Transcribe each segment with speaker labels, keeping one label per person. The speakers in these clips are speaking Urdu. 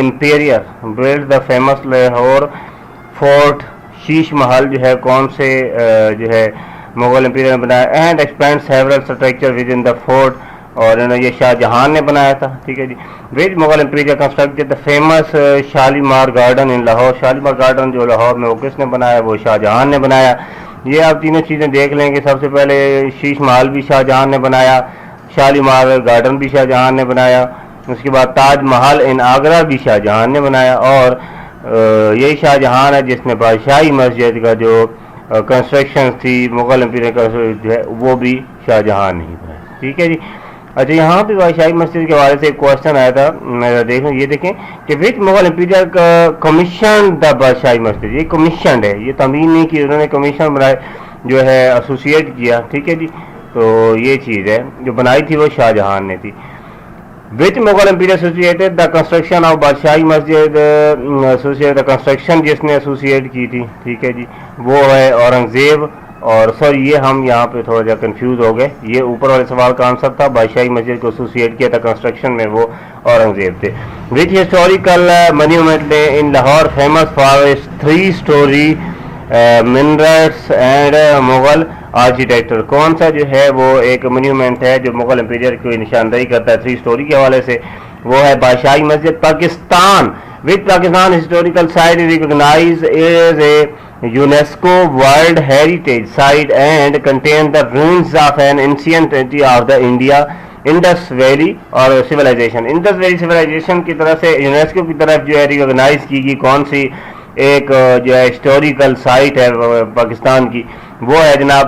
Speaker 1: Imperial built the famous Lahore fort. Sheesh Mahal جو ہے کون سے جو ہے مغل امپیریل نے بنایا. And expand several structure with in the fort, اور یہ شاہ جہان نے بنایا تھا. ٹھیک ہے جی. Which Mughal imperial constructed the famous Shalimar garden in Lahore. Shalimar garden جو لاہور میں وہ کس نے بنایا؟ وہ شاہ جہان نے بنایا. یہ آپ تینوں چیزیں دیکھ لیں گے. سب سے پہلے شیش محل بھی شاہ جہان نے بنایا, شالیمار گارڈن بھی شاہ جہان نے بنایا, اس کے بعد تاج محل ان آگرہ بھی شاہ جہان نے بنایا, اور یہی شاہ جہان ہے جس نے بادشاہی مسجد کا جو کنسٹرکشن تھی مغل امپیریل جو ہے وہ بھی شاہ جہان نے ہی بنایا. ٹھیک ہے جی. اچھا, یہاں پہ بادشاہی مسجد کے حوالے سے ایک کوشچن آیا تھا, یہ دیکھیں کہ وچ مغل امپیریل کمیشن دا بادشاہی مسجد. یہ کمیشنڈ ہے, یہ تعمیر نہیں کی, انہوں نے کمیشن بنائے جو ہے ایسوسیٹ کیا. ٹھیک ہے جی. تو یہ چیز ہے جو بنائی تھی وہ شاہ جہان نے تھی. Which Mughal imperial associated the construction of Badshahi Masjid. Associate the construction جس نے ایسوسیٹ کی تھی, ٹھیک ہے جی, وہ ہے اورنگزیب. اور سر یہ ہم یہاں پہ تھوڑا جا کنفیوز ہو گئے. یہ اوپر والے سوال کا آنسر تھا, بادشاہی مسجد کو ایسوسیٹ کیا تھا کنسٹرکشن میں وہ اورنگزیب تھے. Which historical monument in Lahore famous for 3 story minarets and Mughal architecture. کون سا جو ہے وہ ایک مونیومنٹ ہے جو مغل امپیریل کی نشاندہی کرتا ہے 3 story کے حوالے سے؟ وہ ہے Badshahi Masjid Pakistan. Which Pakistan historical site recognise as a UNESCO World Heritage Site and contain the ruins of an ancient city of the India Indus Valley اور civilization. Indus Valley civilization کی طرف سے UNESCO کی طرف جو ہے ریکگنائز کی گئی کون سی ایک جو ہے ہسٹوریکل سائٹ ہے پاکستان کی؟ وہ ہے جناب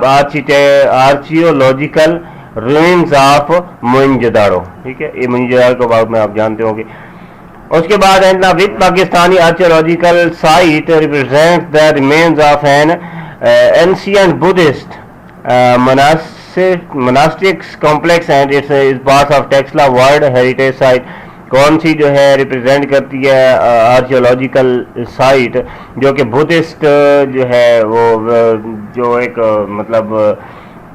Speaker 1: آرچیولوجیکل روئنز آف موئنجودڑو. ٹھیک ہے, یہ موئنجودڑو کے بعد میں آپ جانتے ہوں گے. اس کے بعد which Pakistani archaeological site represent the remains of an ancient Buddhist monastic complex and it's part of Taxila world heritage site. کون سی جو ہے ریپرزینٹ کرتی ہے آرچیولوجیکل سائٹ جو کہ بدھسٹ جو ہے وہ جو ایک مطلب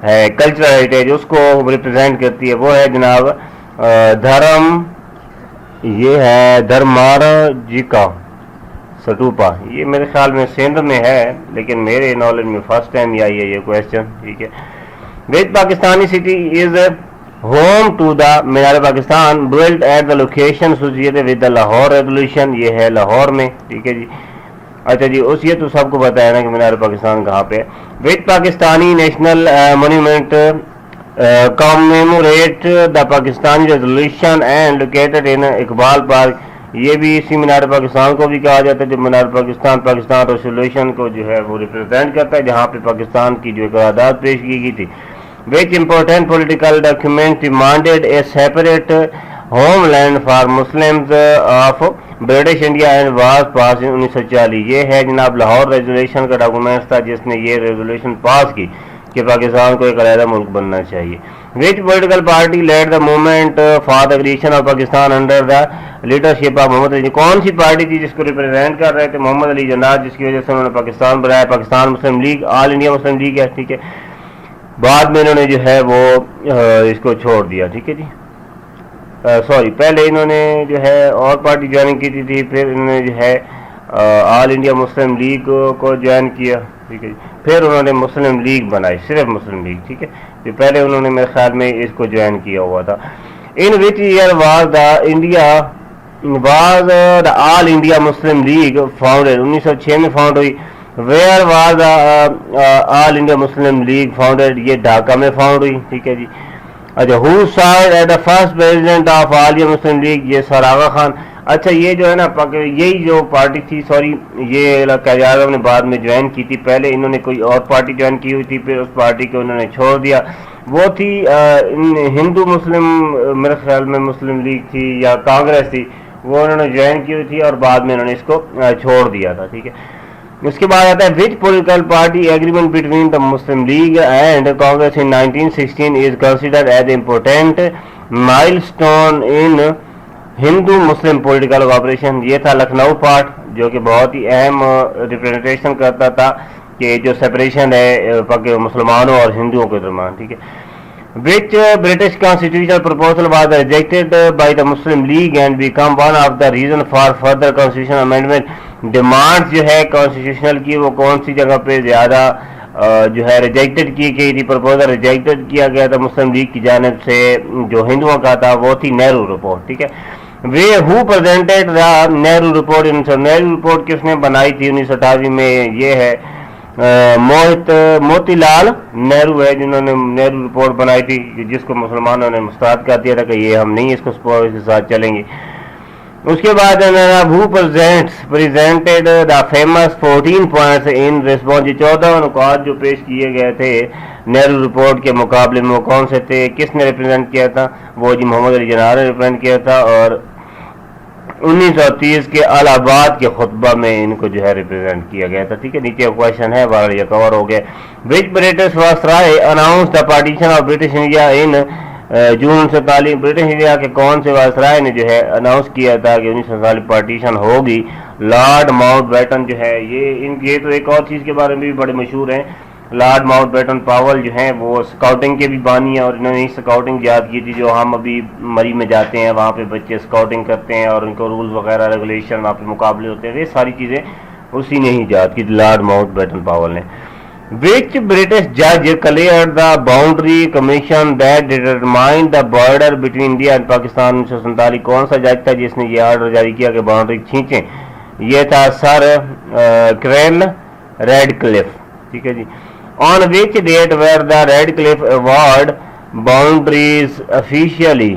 Speaker 1: ہے کلچرل ہیریٹیج اس کو ریپرزینٹ کرتی ہے؟ وہ ہے جناب دھرم, یہ ہے دھرمارا جی کا سٹوپا. یہ میرے خیال میں سندھ میں ہے, لیکن میرے نالج میں فرسٹ ٹائم ہی آئی ہے یہ کویسچن. ٹھیک ہے. Which Pakistani city is home to the Minar Pakistan built at the location associated with the Lahore revolution. یہ ہے لاہور میں. ٹھیک ہے جی. اچھا جی, اس یہ تو سب کو بتایا نا کہ مینار پاکستان کہاں پہ. Which Pakistani national monument commemorate the Pakistani resolution and located in Iqbal Park. یہ بھی اسی مینار پاکستان کو بھی کہا جاتا ہے جو مینار پاکستان ریزولوشن کو جو ہے وہ ریپرزینٹ کرتا ہے, جہاں پہ پاکستان کی جو قرارداد پیش کی گئی تھی. Which important political document demanded a separate homeland for Muslims of British India and was pass in 1940. یہ ہے جناب لاہور ریزولوشن کا ڈاکومنٹ تھا جس نے یہ ریزولوشن پاس کی کہ پاکستان کو ایک علیحدہ ملک بننا چاہیے. Which political party led the movement for the creation of Pakistan under the leadership of Muhammad Ali. کون سی پارٹی تھی جس کو ریپرزینٹ کر رہے تھے محمد علی جناح, جس کی وجہ سے انہوں نے پاکستان بنایا؟ پاکستان مسلم لیگ, آل انڈیا مسلم لیگ ہے. ٹھیک ہے. بعد میں انہوں نے جو ہے وہ اس کو چھوڑ دیا. ٹھیک ہے جی. سوری, پہلے انہوں نے جو ہے اور پارٹی جوائن کی تھی, پھر انہوں نے جو ہے آل انڈیا مسلم لیگ کو جوائن کیا. ٹھیک ہے جی. پھر انہوں نے مسلم لیگ بنائی, صرف مسلم لیگ. ٹھیک ہے. تو پہلے انہوں نے میرے خیال میں اس کو جوائن کیا ہوا تھا. In which year was the All India Muslim League founded? 1906 میں فاؤنڈ ہوئی. Where was All India Muslim League founded? یہ ڈھاکہ میں فاؤنڈ ہوئی. ٹھیک ہے جی. اچھا, who served as the first president of All India Muslim League? یہ سر آغا خان. اچھا, یہ جو ہے نا یہی جو پارٹی تھی, سوری یہ قائد اعظم نے بعد میں جوائن کی تھی. پہلے انہوں نے کوئی اور پارٹی جوائن کی ہوئی تھی, پھر اس پارٹی کو انہوں نے چھوڑ دیا. وہ تھی ہندو مسلم, میرے خیال میں مسلم لیگ تھی یا کانگریس تھی, وہ انہوں نے جوائن کی ہوئی تھی اور بعد میں انہوں نے اس کو چھوڑ دیا تھا. ٹھیک ہے. اس کے بعد آتا ہے which political party agreement between the Muslim League and Congress in 1916 is considered as a important milestone in Hindu Muslim political cooperation? یہ تھا لکھنؤ پارٹ, جو کہ بہت ہی اہم ریپرزنٹیشن کرتا تھا کہ جو سپریشن ہے مسلمانوں اور ہندوؤں کے درمیان. ٹھیک ہے. which British constitutional proposal was rejected by the Muslim League and become one of the reason for further constitutional amendment. Demand جو ہے کانسٹیٹیوشنل کی وہ کون سی جگہ پہ زیادہ جو ہے ریجیکٹڈ کی گئی تھی؟ پرپوزل ریجیکٹڈ کیا گیا تھا مسلم لیگ کی جانب سے جو ہندوؤں کا تھا، وہ تھی نہرو رپورٹ. ٹھیک ہے، ہو پریزنٹڈ دا نہرو رپورٹ. نہرو رپورٹ کس نے بنائی تھی 1958 میں؟ یہ ہے موتی لال نہرو ہے جنہوں نے نہرو رپورٹ بنائی تھی، جس کو مسلمانوں نے مسترد کر دیا تھا کہ یہ ہم نہیں اس کے ساتھ چلیں گے. اس کے بعد who presented the famous 14 points in response. 14 نکات جو پیش کیے گئے تھے نہرو رپورٹ کے مقابلے میں، وہ کون سے تھے؟ کس نے ریپرزینٹ کیا تھا؟ وہ جی محمد علی جناح نے ریپرزینٹ کیا تھا، اور 1930 کے الہ آباد کے خطبہ میں ان کو جو ہے ریپرزینٹ کیا گیا تھا. ٹھیک ہے، نیچے کوشچن ہے، بارہ یہ کور ہو گیا. Which British viceroy announce the partition of British India in June 1947. British India کے کون سے وائسرائے نے جو ہے اناؤنس کیا تھا کہ 1947 پارٹیشن ہوگی؟ لارڈ ماؤنٹ بیٹن جو ہے. یہ تو ایک اور چیز کے بارے میں بھی بڑے مشہور ہیں. لارڈ ماؤنٹ بیٹن پاول جو ہیں وہ اسکاؤٹنگ کے بھی بانی ہیں، اور انہوں نے اسکاؤٹنگ یاد کی تھی جو ہم ابھی مری میں جاتے ہیں، وہاں پہ بچے اسکاؤٹنگ کرتے ہیں اور ان کو رولز وغیرہ ریگولیشن وہاں پہ مقابلے ہوتے ہیں، یہ ساری چیزیں اسی نے ہی یاد کی، لارڈ ماؤنٹ بیٹن پاول نے. Which British judge cleared the boundary commission that determined the border between India and Pakistan 1947؟ کون سا جج تھا جس نے یہ آرڈر جاری کیا کہ باؤنڈری کھینچیں؟ یہ تھا سر کرین ریڈ کلف. ٹھیک ہے جی. On which date were the Radcliffe Award boundaries officially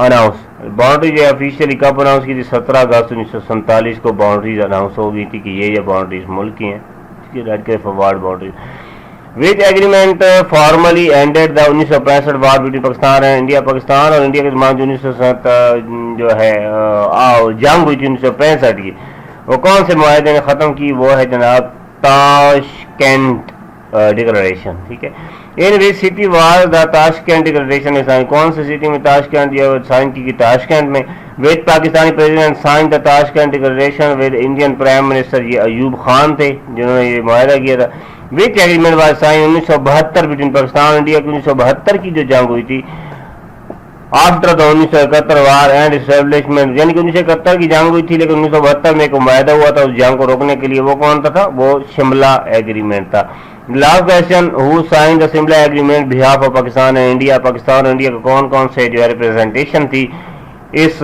Speaker 1: announced؟ Boundary جو آفیشیلی کب اناؤنس کی تھی؟ 17 اگست 1947 کو باؤنڈریز اناؤنس ہو گئی تھی کہ یہ باؤنڈریز ملک کی ہیں. Radcliffe Award boundaries. Which agreement formally ended the 1965 war between Pakistan and India؟ Pakistan اور انڈیا کے درمیان جو 1967 جو ہے جنگ ہوئی تھی 1965 کی، وہ کون سے معاہدے نے ختم کی؟ وہ ہے جناب تاشکند ڈکلریشن. ٹھیک ہے. In which city was the Tashkent declaration? کون سی سٹی میں تاشکند یہ سائن کی تاشکند میں. Which Pakistani president sign the Tashkent declaration with Indian prime minister? یہ ایوب خان تھے جنہوں نے یہ معاہدہ کیا تھا. Which agreement was sign 1972 between Pakistan اور انڈیا کی؟ 1972 کی جو جنگ ہوئی تھی after the 1971 war and establishment, یعنی کہ 1971 کی جنگ ہوئی تھی لیکن 1972 میں ایک معاہدہ ہوا تھا اس جنگ کو روکنے کے لیے، وہ کون تھا؟ وہ شملہ ایگریمنٹ تھا. Last question, who sign the Shimla agreement behalf of Pakistan and India? Pakistan اور انڈیا کو کون سے جو ہے ریپرزنٹیشن تھی اس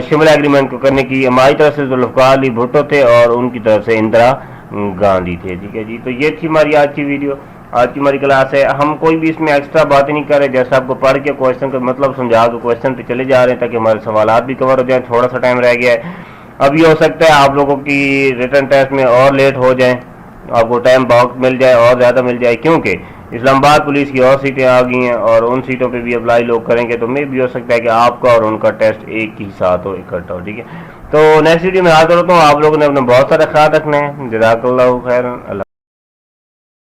Speaker 1: شملہ ایگریمنٹ کو کرنے کی؟ ہماری طرف سے ذوالفقار علی بھٹو تھے اور ان کی طرف سے اندرا گاندھی تھے. ٹھیک ہے جی. تو یہ تھی ہماری آج کی ویڈیو، آج کی ہماری کلاس ہے. ہم کوئی بھی اس میں ایکسٹرا باتیں نہیں کر رہے، جیسا آپ کو پڑھ کے کویشچن کا مطلب سمجھا کے کویشچن پہ چلے جا رہے ہیں تاکہ ہمارے سوالات بھی کور ہو جائیں. تھوڑا سا ٹائم رہ گیا ہے، اب یہ ہو سکتا ہے آپ لوگوں کی ریٹن ٹیسٹ میں اور لیٹ ہو جائیں، آپ کو ٹائم بہت مل جائے اور زیادہ مل جائے، کیونکہ اسلام آباد پولیس کی اور سیٹیں آ گئی ہیں اور ان سیٹوں پہ بھی اپلائی لوگ کریں گے، تو میں بھی ہو سکتا ہے کہ آپ کا اور ان کا ٹیسٹ ایک ہی ساتھ ہو، اکٹھا ہو. ٹھیک ہے. تو نیکسٹ ویڈیو میں حاضر ہوتا ہوں. آپ لوگوں نے اپنا بہت سارا خیال رکھنا ہے. جزاک اللہ خیر. اللہ